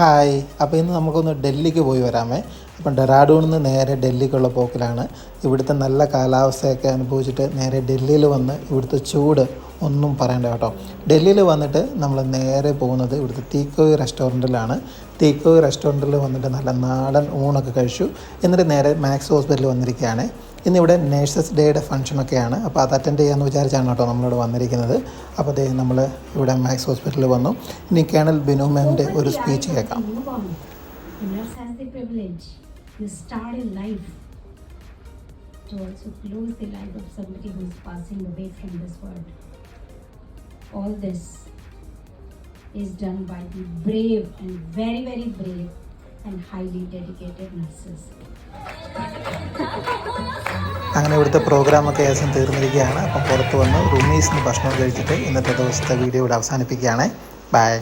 Hi, അപ്പോൾ ഇന്ന് നമുക്കൊന്ന് ഡൽഹിക്ക് പോയി വരാമേ. അപ്പം ഡെറാഡൂണിൽ നിന്ന് നേരെ ഡൽഹിക്കുള്ള പോക്കിലാണ്. ഇവിടുത്തെ നല്ല കാലാവസ്ഥയൊക്കെ അനുഭവിച്ചിട്ട് നേരെ ഡൽഹിയിൽ വന്ന് ഇവിടുത്തെ ചൂട് ഒന്നും പറയണ്ട കേട്ടോ. ഡൽഹിയിൽ വന്നിട്ട് നമ്മൾ നേരെ പോകുന്നത് ഇവിടുത്തെ തീക്കോയി റെസ്റ്റോറൻറ്റിലാണ്. തീക്കോയി റെസ്റ്റോറൻറ്റിൽ വന്നിട്ട് നല്ല നാടൻ ഊണൊക്കെ കഴിച്ചു. എന്നിട്ട് നേരെ മാക്സ് ഹോസ്പിറ്റലിൽ വന്നിരിക്കുകയാണ്. ഇന്നിവിടെ നേഴ്സസ് ഡേയുടെ ഫംഗ്ഷനൊക്കെയാണ്. അപ്പോൾ അത് അറ്റൻഡ് ചെയ്യാമെന്ന് വിചാരിച്ചാണ് കേട്ടോ നമ്മളിവിടെ വന്നിരിക്കുന്നത്. അപ്പോൾ അതേ നമ്മൾ ഇവിടെ മാക്സ് ഹോസ്പിറ്റലിൽ വന്നു. ഇനി കേണൽ ബിനു മാമിൻ്റെ ഒരു സ്പീച്ച് കേൾക്കാം. All this is done by the brave and very, very brave and highly dedicated nurses. അങ്ങനെ ഇവിടുത്തെ പ്രോഗ്രാമൊക്കെ ഏകദേശം തീർന്നിരിക്കുകയാണ്. അപ്പം പുറത്ത് വന്ന് റൂമീസിന് ഭക്ഷണം കഴിച്ചിട്ട് ഇന്നത്തെ ദിവസത്തെ വീഡിയോ ഇവിടെ അവസാനിപ്പിക്കുകയാണ്. ബൈ.